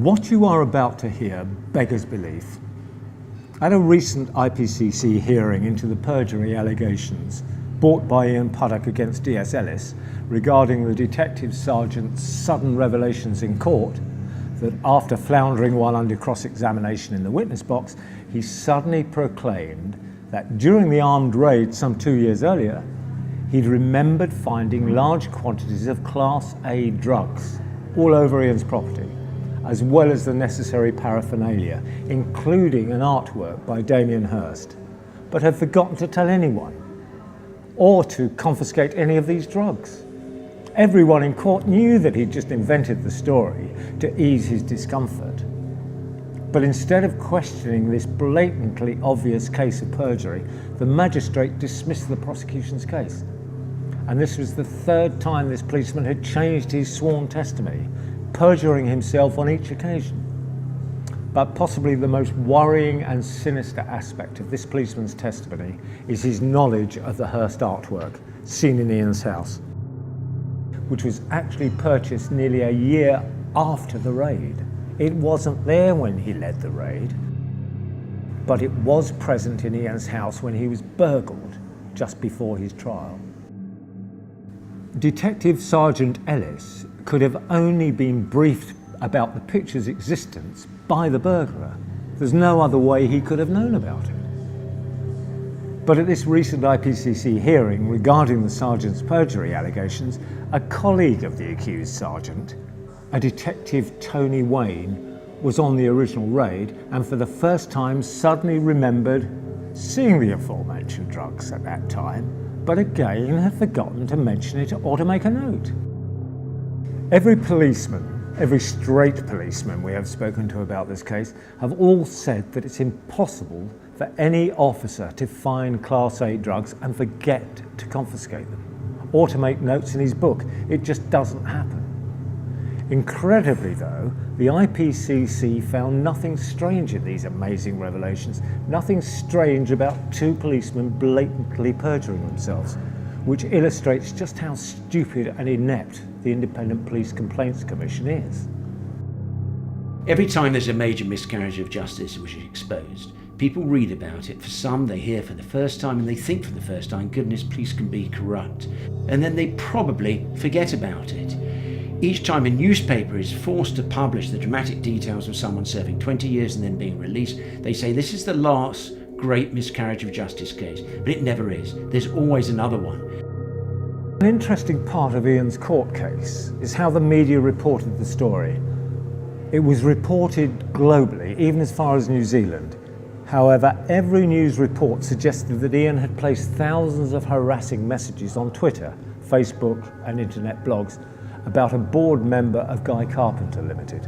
What you are about to hear beggars belief. At a recent IPCC hearing into the perjury allegations brought by Ian Puddick against DS Ellis regarding the detective sergeant's sudden revelations in court that after floundering while under cross-examination in the witness box, he suddenly proclaimed that during the armed raid some 2 years earlier, he'd remembered finding large quantities of Class A drugs all over Ian's property, as well as the necessary paraphernalia, including an artwork by Damien Hirst, but had forgotten to tell anyone or to confiscate any of these drugs. Everyone in court knew that he'd just invented the story to ease his discomfort. But instead of questioning this blatantly obvious case of perjury, the magistrate dismissed the prosecution's case. And this was the third time this policeman had changed his sworn testimony, perjuring himself on each occasion. But possibly the most worrying and sinister aspect of this policeman's testimony is his knowledge of the Hirst artwork seen in Ian's house, which was actually purchased nearly a year after the raid. It wasn't there when he led the raid, but it was present in Ian's house when he was burgled just before his trial. Detective Sergeant Ellis could have only been briefed about the picture's existence by the burglar. There's no other way he could have known about it. But at this recent IPCC hearing regarding the sergeant's perjury allegations, a colleague of the accused sergeant, a detective Tony Wayne, was on the original raid and for the first time suddenly remembered seeing the aforementioned drugs at that time, but again had forgotten to mention it or to make a note. Every policeman, every straight policeman we have spoken to about this case have all said that it's impossible for any officer to find Class A drugs and forget to confiscate them or to make notes in his book. It just doesn't happen. Incredibly though, the IPCC found nothing strange in these amazing revelations, nothing strange about two policemen blatantly perjuring themselves, which illustrates just how stupid and inept the Independent Police Complaints Commission is. Every time there's a major miscarriage of justice which is exposed, people read about it. For some, they hear for the first time and they think for the first time, goodness, police can be corrupt. And then they probably forget about it. Each time a newspaper is forced to publish the dramatic details of someone serving 20 years and then being released, they say this is the last great miscarriage of justice case, but it never is. There's always another one. An interesting part of Ian's court case is how the media reported the story. It was reported globally, even as far as New Zealand. However, every news report suggested that Ian had placed thousands of harassing messages on Twitter, Facebook and internet blogs about a board member of Guy Carpenter Limited.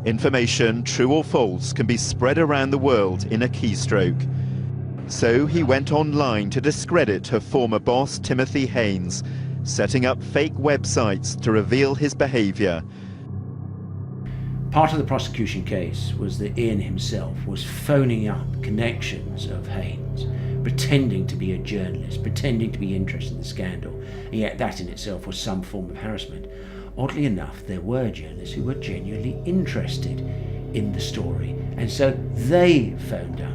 Information, true or false, can be spread around the world in a keystroke. So he went online to discredit her former boss, Timothy Haynes, setting up fake websites to reveal his behaviour. Part of the prosecution case was that Ian himself was phoning up connections of Haynes, pretending to be a journalist, pretending to be interested in the scandal, and yet that in itself was some form of harassment. Oddly enough, there were journalists who were genuinely interested in the story, and so they phoned up,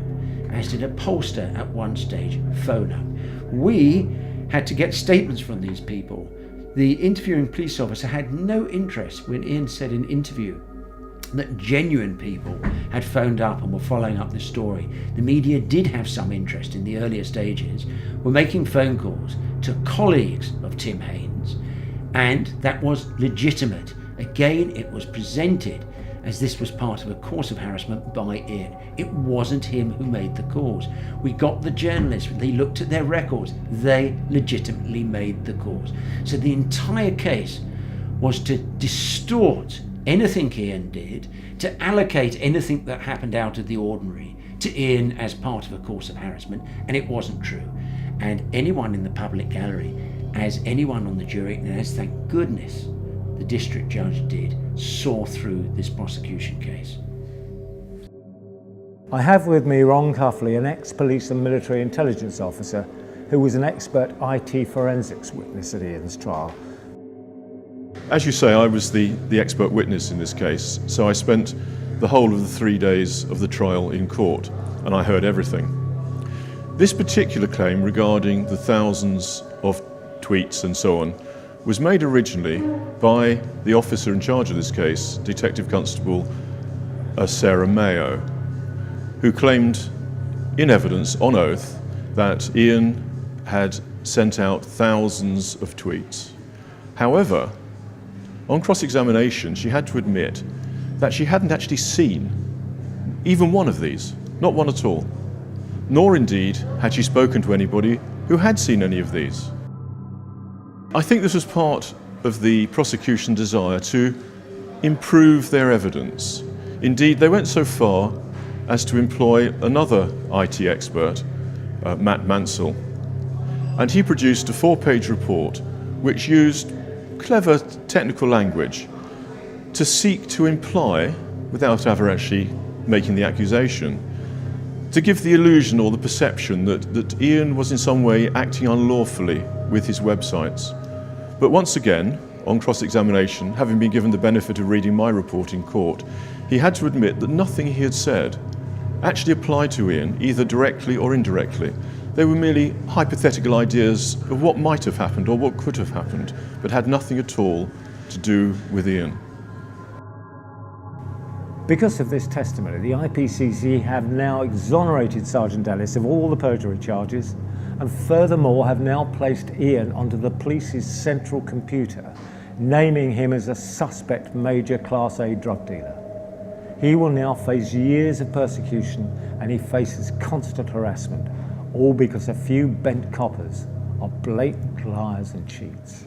as did a pollster at one stage phone up. We had to get statements from these people. The interviewing police officer had no interest when Ian said in an interview that genuine people had phoned up and were following up the story. The media did have some interest in the earlier stages, were making phone calls to colleagues of Tim Haynes, and that was legitimate. Again, it was presented as this was part of a course of harassment by Ian. It wasn't him who made the calls. We got the journalists, they looked at their records, they legitimately made the calls. So the entire case was to distort anything Ian did, to allocate anything that happened out of the ordinary to Ian as part of a course of harassment, and it wasn't true. And anyone in the public gallery, as anyone on the jury, and as thank goodness the district judge did, saw through this prosecution case. I have with me Ron Cufley, an ex-police and military intelligence officer who was an expert IT forensics witness at Ian's trial. As you say, I was the expert witness in this case, so I spent the whole of the 3 days of the trial in court, and I heard everything. This particular claim regarding the thousands of tweets and so on was made originally by the officer in charge of this case, Detective Constable Sarah Mayo, who claimed in evidence, on oath, that Ian had sent out thousands of tweets. However, on cross-examination, she had to admit that she hadn't actually seen even one of these, not one at all, nor indeed had she spoken to anybody who had seen any of these. I think this was part of the prosecution's desire to improve their evidence. Indeed, they went so far as to employ another IT expert, Matt Mansell, and he produced a 4-page report which used clever technical language to seek to imply, without ever actually making the accusation, to give the illusion or the perception that Ian was in some way acting unlawfully with his websites. But once again, on cross-examination, having been given the benefit of reading my report in court, he had to admit that nothing he had said actually applied to Ian, either directly or indirectly. They were merely hypothetical ideas of what might have happened or what could have happened, but had nothing at all to do with Ian. Because of this testimony, the IPCC have now exonerated Sergeant Ellis of all the perjury charges, and furthermore have now placed Ian onto the police's central computer, naming him as a suspect major Class A drug dealer. He will now face years of persecution, and he faces constant harassment, all because a few bent coppers are blatant liars and cheats.